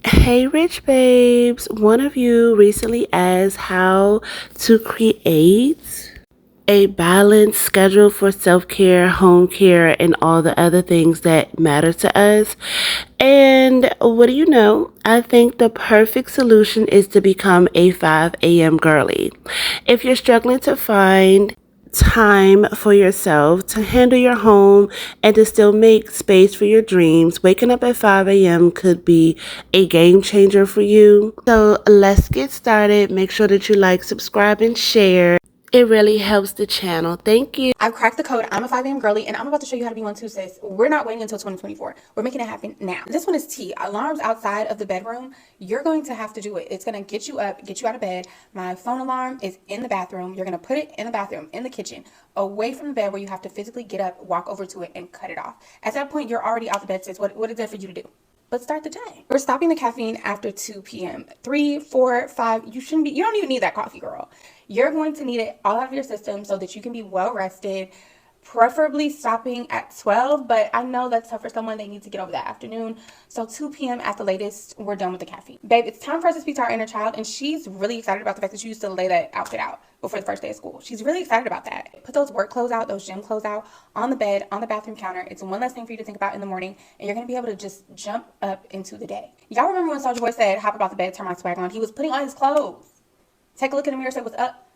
Hey, Rich Babes. One of you recently asked how to create a balanced schedule for self-care, home care, and all the other things that matter to us. And what do you know? I think the perfect solution is to become a 5 a.m. girly. If you're struggling to find time for yourself to handle your home and to still make space for your dreams, waking up at 5 a.m. could be a game changer for you. So let's get started. Make sure that you like, subscribe, and share. It really helps the channel. Thank you. I've cracked the code. I'm a 5 a.m. girly, and I'm about to show you how to be one too, sis. We're not waiting until 2024. We're making it happen now. This one is T. Alarms outside of the bedroom. You're going to have to do it. It's going to get you up, get you out of bed. My phone alarm is in the bathroom. You're going to put it in the bathroom, in the kitchen, away from the bed where you have to physically get up, walk over to it, and cut it off. At that point, you're already out the bed, sis. What is there for you to do? But start the day. We're stopping the caffeine after 2 p.m. 3, 4, 5. You don't even need that coffee, girl. You're going to need it all out of your system so that you can be well rested, preferably stopping at 12. But I know that's tough for someone. They need to get over that afternoon. So 2 p.m. at the latest, we're done with the caffeine. Babe, it's time for us to speak to our inner child. And she's really excited about the fact that you used to lay that outfit out before the first day of school. She's really excited about that. Put those work clothes out, those gym clothes out on the bed, on the bathroom counter. It's one less thing for you to think about in the morning, and you're going to be able to just jump up into the day. Y'all remember when Soulja Boy said, hop about the bed, turn my swag on? He was putting on his clothes. Take a look in the mirror, say, what's up?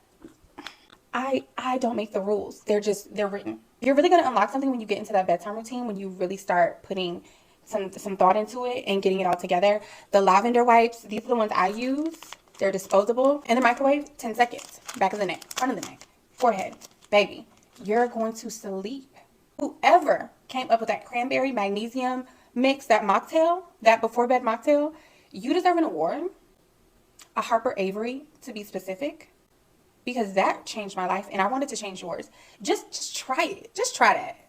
I don't make the rules. They're written. You're really going to unlock something when you get into that bedtime routine, when you really start putting some thought into it and getting it all together. The lavender wipes, these are the ones I use. They're disposable. In the microwave, 10 seconds. Back of the neck, front of the neck, forehead. Baby, you're going to sleep. Whoever came up with that cranberry magnesium mix, that mocktail, that before bed mocktail, you deserve an award. A Harper Avery, to be specific, because that changed my life and I wanted to change yours. Just try it. Just try that.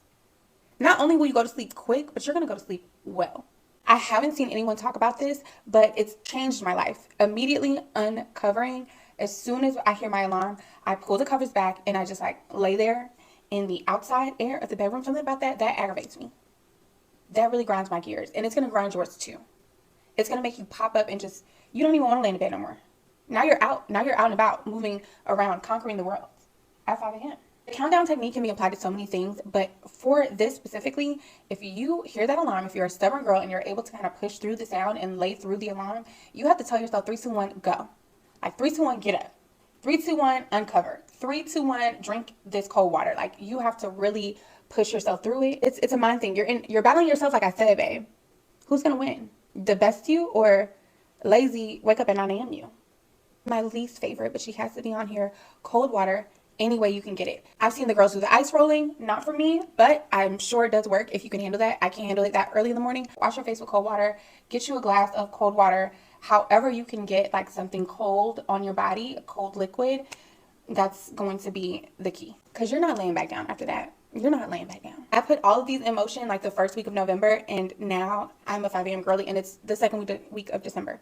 Not only will you go to sleep quick, but you're going to go to sleep well. I haven't seen anyone talk about this, but it's changed my life. Immediately uncovering, as soon as I hear my alarm, I pull the covers back and I just like lay there in the outside air of the bedroom. Something about that aggravates me. That really grinds my gears, and it's going to grind yours too. It's going to make you pop up and just, you don't even want to lay in the bed no more. Now you're out and about, moving around, conquering the world at 5 a.m. The countdown technique can be applied to so many things, but for this specifically, if you hear that alarm, if you're a stubborn girl and you're able to kind of push through the sound and lay through the alarm, you have to tell yourself 3, 2, 1, go. Like 3, 2, 1, get up. 3, 2, 1, uncover. 3, 2, 1, drink this cold water. Like you have to really push yourself through it. It's a mind thing. You're battling yourself, like I said, babe. Who's gonna win? The best you or lazy wake up at 9 a.m. you? My least favorite, but she has to be on here, cold water, any way you can get it. I've seen the girls do the ice rolling, not for me, but I'm sure it does work if you can handle that. I can't handle it that early in the morning. Wash your face with cold water, get you a glass of cold water, however you can get like something cold on your body, a cold liquid. That's going to be the key, because you're not laying back down after that. You're not laying back down. I put all of these in motion like the first week of November, and now I'm a 5 a.m. girly, and it's the second week of December.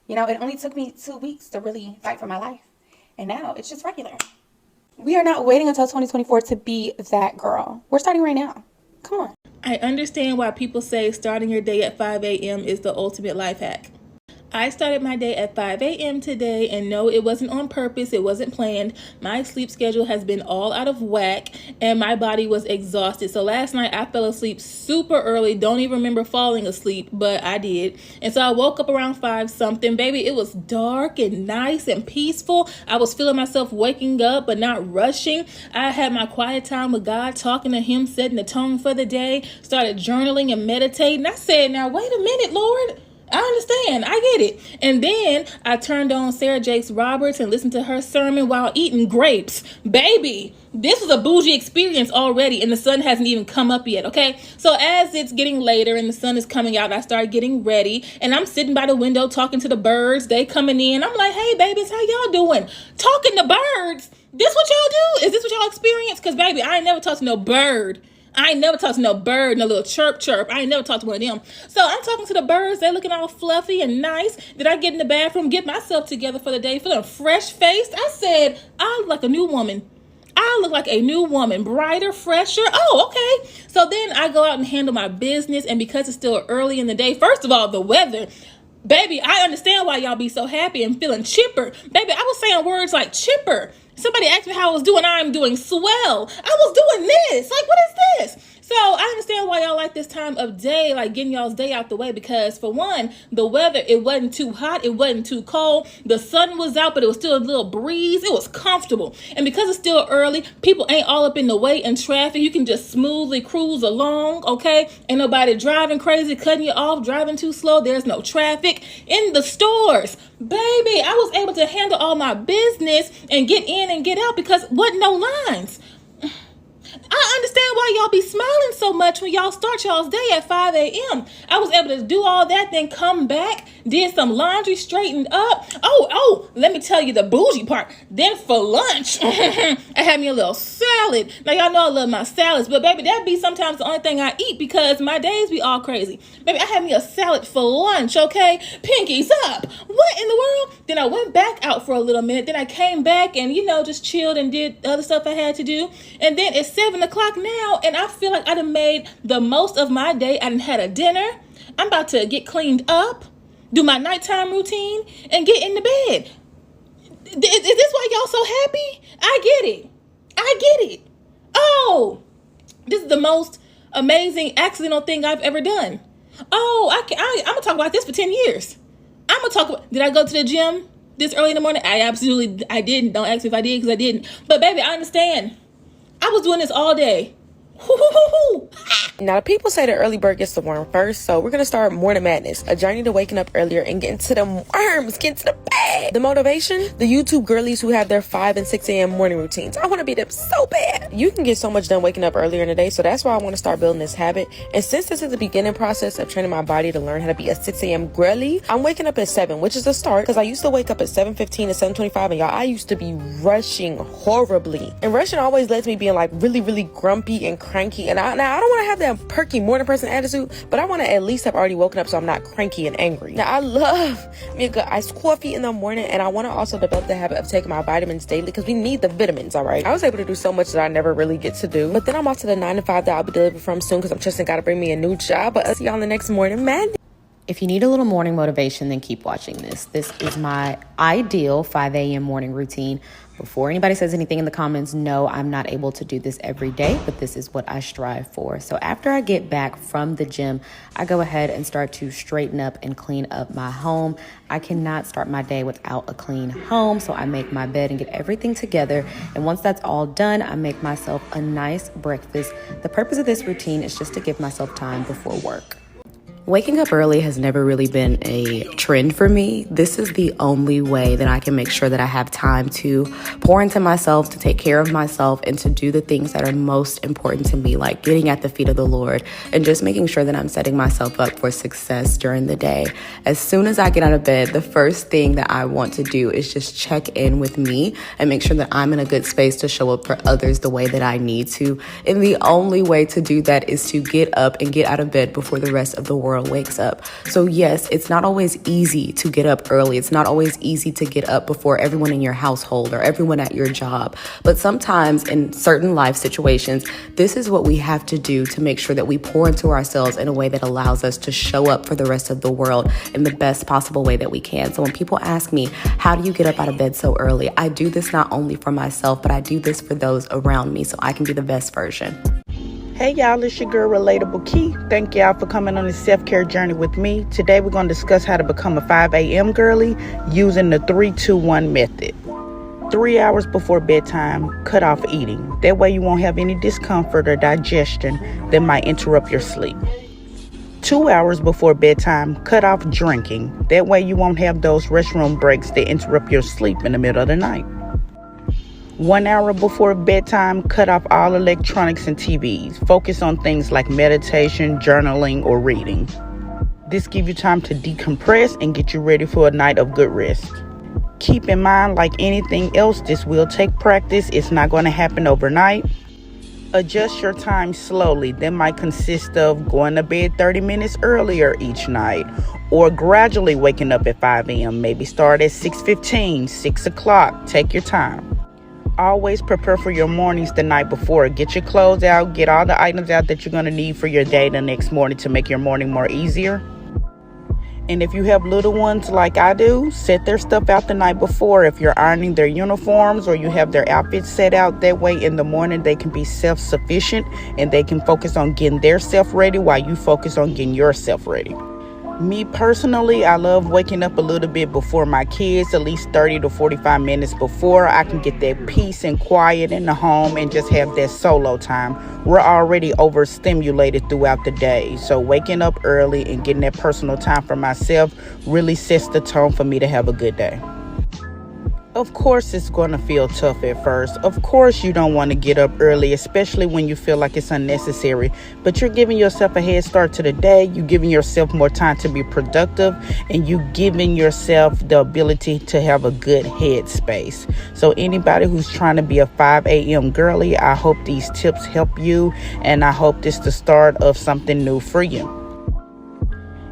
You know, it only took me 2 weeks to really fight for my life. And now it's just regular. We are not waiting until 2024 to be that girl. We're starting right now. Come on. I understand why people say starting your day at 5 a.m. is the ultimate life hack. I started my day at 5 a.m. today, and no, it wasn't on purpose. It wasn't planned. My sleep schedule has been all out of whack, and my body was exhausted. So last night I fell asleep super early. Don't even remember falling asleep, but I did. And so I woke up around 5 something. Baby, it was dark and nice and peaceful. I was feeling myself waking up, but not rushing. I had my quiet time with God, talking to him, setting the tone for the day, started journaling and meditating. I said, now wait a minute, Lord. I understand. I get it. And then I turned on Sarah Jakes Roberts and listened to her sermon while eating grapes. Baby, this was a bougie experience already, and the sun hasn't even come up yet, okay? So as it's getting later and the sun is coming out, I start getting ready, and I'm sitting by the window talking to the birds. They coming in. I'm like, hey, babies, how y'all doing? Talking to birds? This what y'all do? Is this what y'all experience? Because, baby, I ain't never talked to no bird. I ain't never talked to no bird, no little chirp. I ain't never talked to one of them. So I'm talking to the birds. They're looking all fluffy and nice. Did I get in the bathroom, get myself together for the day, feeling fresh-faced? I said, I look like a new woman. I look like a new woman, brighter, fresher. Oh, okay. So then I go out and handle my business. And because it's still early in the day, first of all, the weather, Baby, I understand why y'all be so happy and feeling chipper. Baby, I was saying words like chipper. Somebody asked me how I was doing. I'm doing swell. I was doing this. Like, what is this? So I understand why y'all like this time of day, like getting y'all's day out the way, because for one, the weather, it wasn't too hot, it wasn't too cold. The sun was out, but it was still a little breeze. It was comfortable. And because it's still early, people ain't all up in the way in traffic. You can just smoothly cruise along, okay? Ain't nobody driving crazy, cutting you off, driving too slow. There's no traffic in the stores. Baby, I was able to handle all my business and get in and get out because wasn't no lines. I understand why y'all be smiling so much when y'all start y'all's day at 5 a.m. I was able to do all that, then come back, did some laundry, straightened up. Oh, let me tell you the bougie part. Then for lunch, I had me a little salad. Now, y'all know I love my salads, but baby, that be sometimes the only thing I eat because my days be all crazy. Baby, I had me a salad for lunch, okay? Pinkies up. What in the world? Then I went back out for a little minute. Then I came back and, just chilled and did other stuff I had to do. And then it's 7 o'clock now, and I feel like I done made the most of my day. I done had a dinner. I'm about to get cleaned up, do my nighttime routine, and get in the bed. Is this why y'all so happy? I get it. Oh, this is the most amazing accidental thing I've ever done. Oh, I'm going to talk about this for 10 years. Did I go to the gym this early in the morning? I didn't. Don't ask me if I did, because I didn't. But baby, I understand. I was doing this all day. Now, the people say the early bird gets the worm first, so we're going to start Morning Madness, a journey to waking up earlier and getting to the worms, getting to the bed. The motivation, the YouTube girlies who have their 5 and 6 a.m. morning routines. I want to be them so bad. You can get so much done waking up earlier in the day, so that's why I want to start building this habit. And since this is the beginning process of training my body to learn how to be a 6 a.m. girly, I'm waking up at 7, which is a start, because I used to wake up at 7:15 and 7:25, and y'all, I used to be rushing horribly. And rushing always led to me being like really, really grumpy and cranky. And I don't want to have that perky morning person attitude, but I want to at least have already woken up so I'm not cranky and angry. Now, I love me a good iced coffee in the morning, and I want to also develop the habit of taking my vitamins daily, because we need the vitamins, all right? I was able to do so much that I never really get to do, but then I'm off to the 9 to 5 that I'll be delivered from soon, because I'm trusting God to bring me a new job. But I'll see y'all in the next Morning Madness. If you need a little morning motivation, then keep watching this. This is my ideal 5 a.m. morning routine. Before anybody says anything in the comments, no, I'm not able to do this every day, but this is what I strive for. So after I get back from the gym, I go ahead and start to straighten up and clean up my home. I cannot start my day without a clean home, so I make my bed and get everything together. And once that's all done, I make myself a nice breakfast. The purpose of this routine is just to give myself time before work. Waking up early has never really been a trend for me. This is the only way that I can make sure that I have time to pour into myself, to take care of myself, and to do the things that are most important to me, like getting at the feet of the Lord and just making sure that I'm setting myself up for success during the day. As soon as I get out of bed, the first thing that I want to do is just check in with me and make sure that I'm in a good space to show up for others the way that I need to. And the only way to do that is to get up and get out of bed before the rest of the world wakes up. So yes, it's not always easy to get up early. It's not always easy to get up before everyone in your household or everyone at your job. But sometimes in certain life situations, this is what we have to do to make sure that we pour into ourselves in a way that allows us to show up for the rest of the world in the best possible way that we can. So when people ask me, how do you get up out of bed so early? I do this not only for myself, but I do this for those around me so I can be the best version. Hey y'all, it's your girl Relatable Key. Thank y'all for coming on this self-care journey with me. Today we're going to discuss how to become a 5 a.m. girly using the 3-2-1 method. 3 hours before bedtime, cut off eating. That way you won't have any discomfort or digestion that might interrupt your sleep. 2 hours before bedtime, cut off drinking. That way you won't have those restroom breaks that interrupt your sleep in the middle of the night. 1 hour before bedtime, cut off all electronics and TVs. Focus on things like meditation, journaling, or reading. This gives you time to decompress and get you ready for a night of good rest. Keep in mind, like anything else, this will take practice. It's not going to happen overnight. Adjust your time slowly. That might consist of going to bed 30 minutes earlier each night, or gradually waking up at 5 a.m. Maybe start at 6:15, 6 o'clock. Take your time. Always prepare for your mornings the night before. Get your clothes out, get all the items out that you're going to need for your day the next morning to make your morning more easier. And if you have little ones like I do, set their stuff out the night before. If you're ironing their uniforms or you have their outfits set out, that way in the morning they can be self-sufficient and they can focus on getting their self ready while you focus on getting yourself ready. Me personally, I love waking up a little bit before my kids, at least 30 to 45 minutes before. I can get that peace and quiet in the home and just have that solo time. We're already overstimulated throughout the day. So waking up early and getting that personal time for myself really sets the tone for me to have a good day. Of course, it's going to feel tough at first. Of course, you don't want to get up early, especially when you feel like it's unnecessary. But you're giving yourself a head start to the day. You're giving yourself more time to be productive. And you're giving yourself the ability to have a good headspace. So anybody who's trying to be a 5 a.m. girly, I hope these tips help you. And I hope this is the start of something new for you.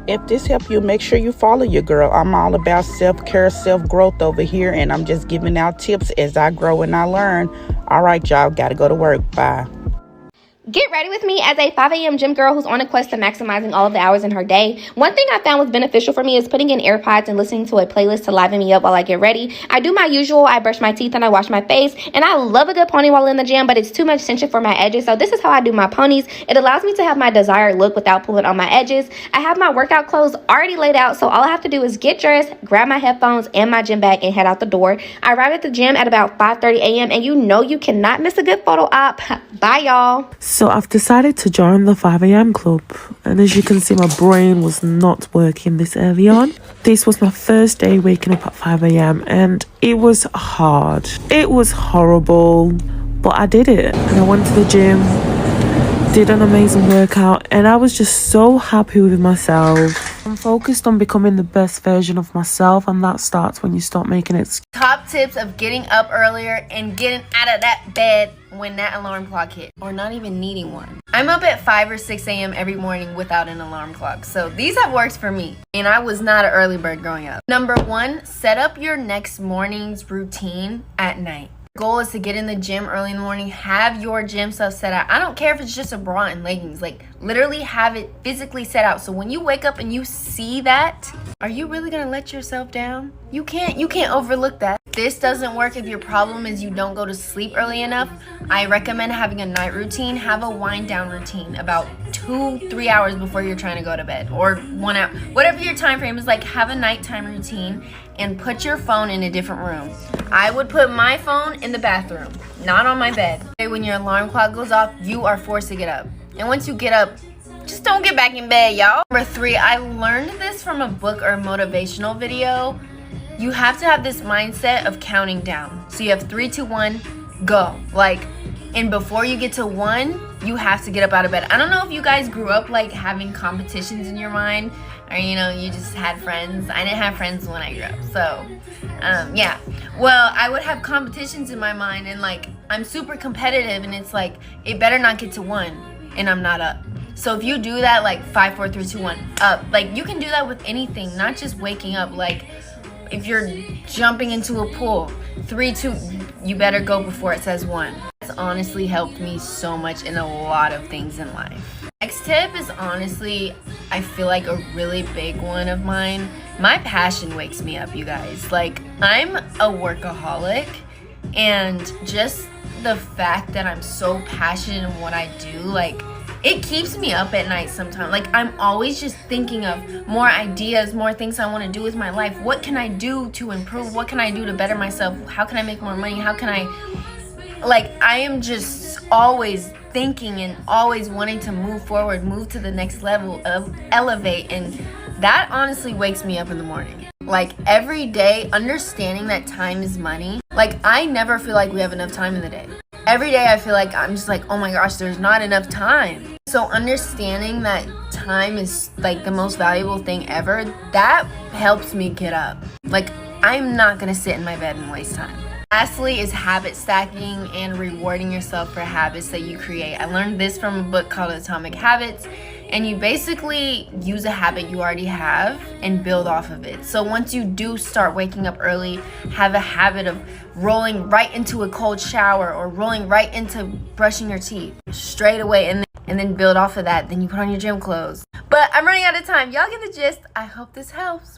If this helped you, make sure you follow your girl. I'm all about self-care, self-growth over here, and I'm just giving out tips as I grow and I learn. All right, y'all, gotta go to work. Bye. Get ready with me as a 5 a.m. gym girl who's on a quest to maximizing all of the hours in her day. One thing I found was beneficial for me is putting in AirPods and listening to a playlist to liven me up while I get ready. I do my usual, I brush my teeth and I wash my face, and I love a good pony while in the gym, but it's too much tension for my edges, so this is how I do my ponies. It allows me to have my desired look without pulling on my edges. I have my workout clothes already laid out, so all I have to do is get dressed, grab my headphones and my gym bag, and head out the door. I arrive at the gym at about 5:30 a.m., and you know you cannot miss a good photo op. Bye, y'all. So I've decided to join the 5 a.m. club, and as you can see, my brain was not working this early on. This was my first day waking up at 5 a.m. and it was hard. It was horrible, but I did it, and I went to the gym, did an amazing workout, and I was just so happy with myself. I'm focused on becoming the best version of myself, and that starts when you start making it. Top tips of getting up earlier and getting out of that bed when that alarm clock hit, or not even needing one. I'm up at 5 or 6 a.m. every morning without an alarm clock, so these have worked for me, and I was not an early bird growing up. Number 1, set up your next morning's routine at night. Goal is to get in the gym early in the morning, have your gym stuff set out. I don't care if it's just a bra and leggings, like literally have it physically set out. So when you wake up and you see that, are you really gonna let yourself down? You can't overlook that. This doesn't work if your problem is you don't go to sleep early enough. I recommend having a night routine. Have a wind down routine about 2-3 hours before you're trying to go to bed, or 1 hour, whatever your time frame is. Like, have a nighttime routine and put your phone in a different room. I would put my phone in the bathroom, not on my bed. When your alarm clock goes off, you are forced to get up. And once you get up, just don't get back in bed, y'all. Number 3, I learned this from a book or motivational video. You have to have this mindset of counting down. So you have 3, 2, 1, go. Like, and before you get to 1, you have to get up out of bed. I don't know if you guys grew up like having competitions in your mind, or you know, you just had friends. I didn't have friends when I grew up, so yeah. Well, I would have competitions in my mind, and like, I'm super competitive, and it's like, it better not get to 1 and I'm not up. So if you do that, like 5, 4, 3, 2, 1, up. Like, you can do that with anything, not just waking up. Like, if you're jumping into a pool, 3, 2, you better go before it says 1. It's honestly helped me so much in a lot of things in life. Next tip is honestly, I feel like a really big one of mine. My passion wakes me up, you guys. Like, I'm a workaholic, and just the fact that I'm so passionate in what I do, like, it keeps me up at night sometimes. Like, I'm always just thinking of more ideas, more things I want to do with my life. What can I do to improve? What can I do to better myself? How can I make more money? How can I, like, I am just always thinking and always wanting to move forward, move to the next level, of elevate, and that honestly wakes me up in the morning. Like, every day, understanding that time is money. Like, I never feel like we have enough time in the day. Every day I feel like I'm just like, oh my gosh, there's not enough time. So understanding that time is like the most valuable thing ever, that helps me get up. Like, I'm not gonna sit in my bed and waste time. Lastly is habit stacking and rewarding yourself for habits that you create. I learned this from a book called Atomic Habits, and you basically use a habit you already have and build off of it. So once you do start waking up early, have a habit of rolling right into a cold shower or rolling right into brushing your teeth straight away, and then build off of that. Then you put on your gym clothes. But I'm running out of time. Y'all get the gist. I hope this helps.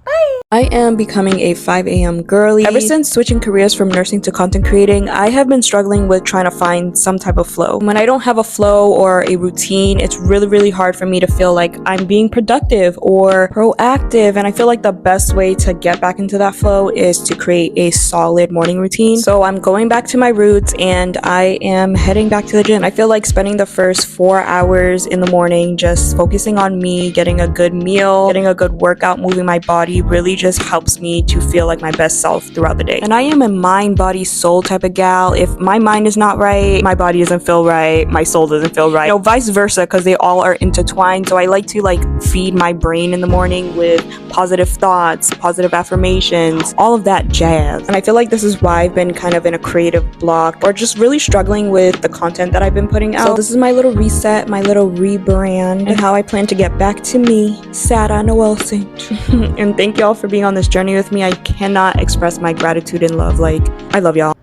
Bye. I am becoming a 5 a.m. girly. Ever since switching careers from nursing to content creating, I have been struggling with trying to find some type of flow. When I don't have a flow or a routine, it's really hard for me to feel like I'm being productive or proactive. And I feel like the best way to get back into that flow is to create a solid morning routine. So I'm going back to my roots and I am heading back to the gym. I feel like spending the first 4 hours in the morning just focusing on me, getting a good meal, getting a good workout, moving my body really just helps me to feel like my best self throughout the day. And I am a mind, body, soul type of gal. If my mind is not right, my body doesn't feel right, my soul doesn't feel right. You know, vice versa, because they all are intertwined. So I like to feed my brain in the morning with positive thoughts, positive affirmations, all of that jazz. And I feel like this is why I've been kind of in a creative block or just really struggling with the content that I've been putting out. So this is my little reset, my little rebrand, and how I plan to get back to me, Sarah Noel Saint. And thank y'all for being on this journey with me. I cannot express my gratitude and love. I love y'all.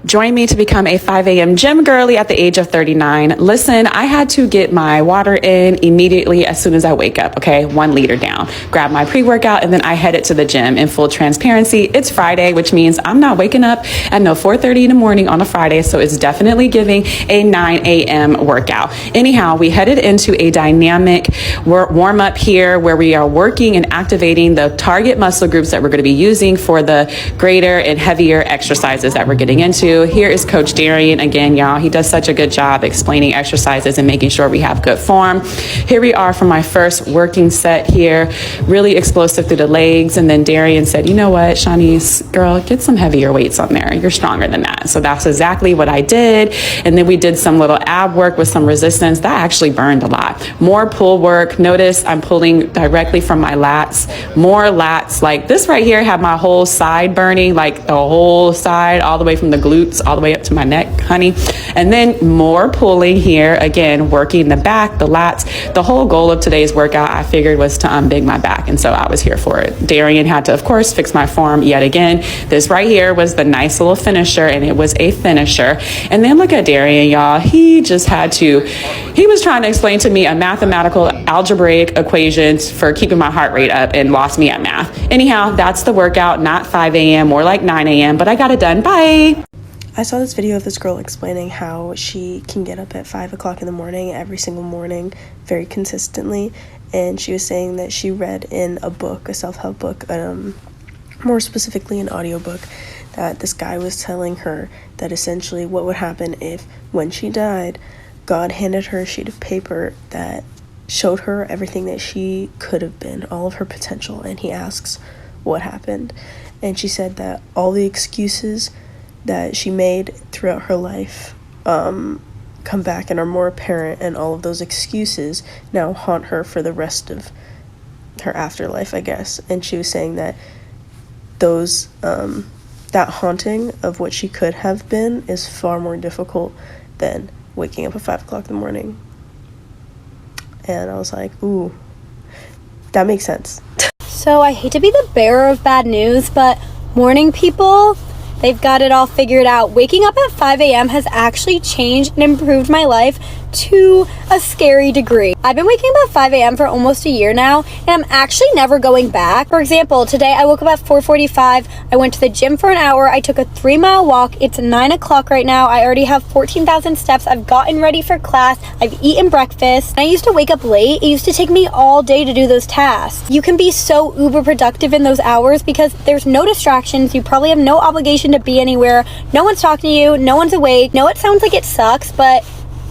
Join me to become a 5 a.m. gym girly at the age of 39. Listen, I had to get my water in immediately as soon as I wake up, okay? 1 liter down. Grab my pre-workout and then I headed to the gym. In full transparency, it's Friday, which means I'm not waking up at 4:30 in the morning on a Friday, so it's definitely giving a 9 a.m. workout. Anyhow, we headed into a dynamic warm-up here where we are working and activating the target muscle groups that we're going to be using for the greater and heavier exercises that we're getting into. Here is Coach Darian again, y'all. He does such a good job explaining exercises and making sure we have good form. Here we are for my first working set here, really explosive through the legs. And then Darian said, you know what, Shawnee's, girl, get some heavier weights on there. You're stronger than that. So that's exactly what I did. And then we did some little ab work with some resistance. That actually burned a lot. More pull work. Notice I'm pulling directly from my lats. More lats. Like this right here had my whole side burning, like the whole side, all the way from the glutes all the way up to my neck, honey. And then more pulling here, again, working the back, the lats. The whole goal of today's workout, I figured, was to unbig my back. And so I was here for it. Darian had to, of course, fix my form yet again. This right here was the nice little finisher, and it was a finisher. And then look at Darian, y'all. He just had to, he was trying to explain to me a mathematical algebraic equations for keeping my heart rate up and lost me at math. Anyhow, that's the workout, not 5 a.m. more like 9 a.m., but I got it done. Bye. I saw this video of this girl explaining how she can get up at 5 o'clock in the morning every single morning very consistently, and she was saying that she read in a book, a self-help book, more specifically an audiobook, that this guy was telling her that essentially what would happen if, when she died, God handed her a sheet of paper that showed her everything that she could have been, all of her potential, and he asks what happened. And she said that all the excuses that she made throughout her life come back and are more apparent, and all of those excuses now haunt her for the rest of her afterlife, I guess. And she was saying that those that haunting of what she could have been is far more difficult than waking up at 5 o'clock in the morning. And I was like, ooh, that makes sense. So I hate to be the bearer of bad news, but morning people, they've got it all figured out. Waking up at 5 a.m. has actually changed and improved my life to a scary degree. I've been waking up at 5 a.m. for almost a year now, and I'm actually never going back. For example, today I woke up at 4:45. I went to the gym for an hour. I took a 3-mile walk. It's 9 o'clock right now. I already have 14,000 steps. I've gotten ready for class. I've eaten breakfast. I used to wake up late. It used to take me all day to do those tasks. You can be so uber productive in those hours because there's no distractions. You probably have no obligation to be anywhere. No one's talking to you. No one's awake. No, it sounds like it sucks, but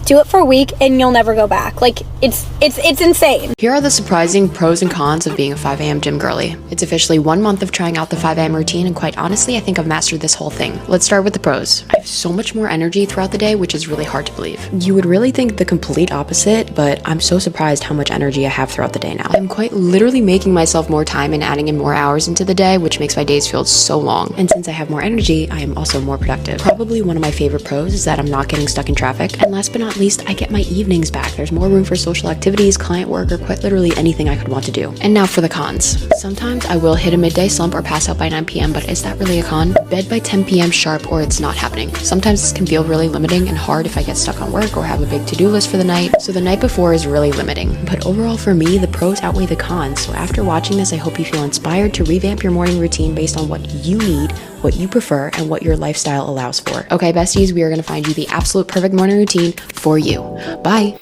do it for a week and you'll never go back. Like, it's insane. Here are the surprising pros and cons of being a 5 a.m. gym girly. It's officially 1 month of trying out the 5 a.m. routine, and quite honestly, I think I've mastered this whole thing. Let's start with the pros. I have so much more energy throughout the day, which is really hard to believe. You would really think the complete opposite, but I'm so surprised how much energy I have throughout the day now. I'm quite literally making myself more time and adding in more hours into the day, which makes my days feel so long. And since I have more energy, I am also more productive. Probably one of my favorite pros is that I'm not getting stuck in traffic. And last but not not least, I get my evenings back. There's more room for social activities, client work, or quite literally anything I could want to do. And now for the cons. Sometimes I will hit a midday slump or pass out by 9 p.m., but is that really a con? Bed by 10 p.m. sharp or it's not happening. Sometimes this can feel really limiting and hard if I get stuck on work or have a big to-do list for the night, so the night before is really limiting. But overall for me, the pros outweigh the cons, so after watching this, I hope you feel inspired to revamp your morning routine based on what you need, what you prefer, and what your lifestyle allows for. Okay, besties, we are going to find you the absolute perfect morning routine for you. Bye.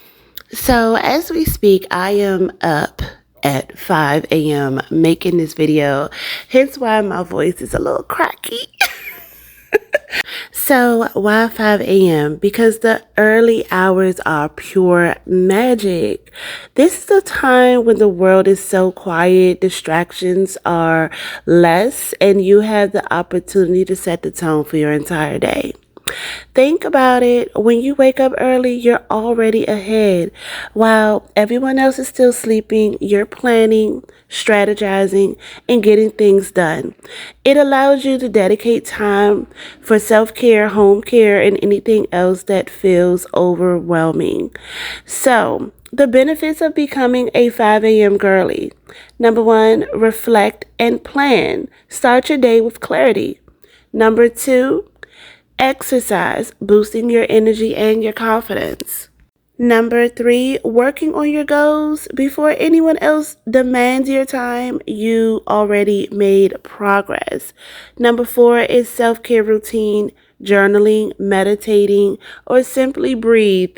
So as we speak, I am up at 5 a.m. making this video, hence why my voice is a little cracky. So why 5 a.m.? Because the early hours are pure magic. This is the time when the world is so quiet, distractions are less, and you have the opportunity to set the tone for your entire day. Think about it. When you wake up early, you're already ahead. While everyone else is still sleeping, you're planning, strategizing, and getting things done. It allows you to dedicate time for self-care, home care, and anything else that feels overwhelming. So, the benefits of becoming a 5 a.m. girly. Number 1, reflect and plan. Start your day with clarity. Number 2, exercise, boosting your energy and your confidence. Number 3, working on your goals. Before anyone else demands your time, you already made progress. Number 4 is self-care routine, journaling, meditating, or simply breathe.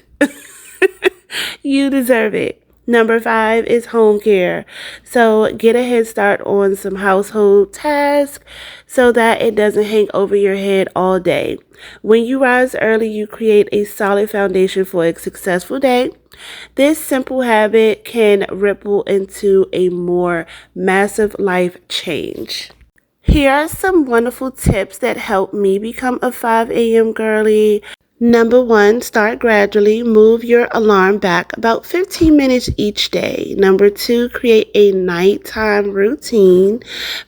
You deserve it. Number 5 is home care. So get a head start on some household tasks so that it doesn't hang over your head all day. When you rise early, you create a solid foundation for a successful day. This simple habit can ripple into a more massive life change. Here are some wonderful tips that helped me become a 5 a.m. girly. Number 1, start gradually. Move your alarm back about 15 minutes each day. Number 2, create a nighttime routine.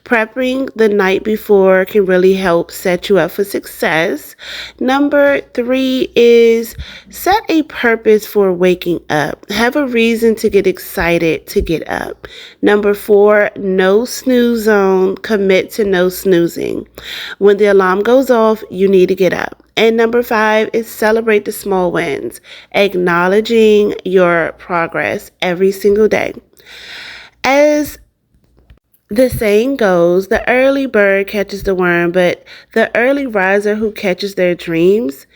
Prepping the night before can really help set you up for success. Number 3 is set a purpose for waking up. Have a reason to get excited to get up. Number 4, no snooze zone. Commit to no snoozing. When the alarm goes off, you need to get up. And number 5 is celebrate the small wins, acknowledging your progress every single day. As the saying goes, the early bird catches the worm, but the early riser who catches their dreams.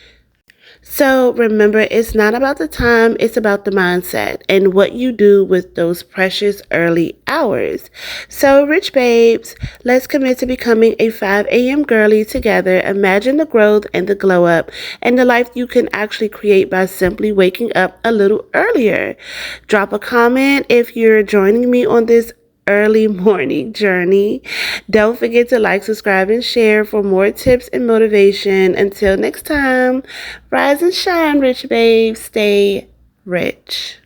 So remember, it's not about the time, it's about the mindset and what you do with those precious early hours. So Rych Babes, let's commit to becoming a 5 a.m. girly together. Imagine the growth and the glow up and the life you can actually create by simply waking up a little earlier. Drop a comment if you're joining me on this early morning journey. Don't forget to like, subscribe, and share for more tips and motivation. Until next time, rise and shine, Rych Babes. Stay rich.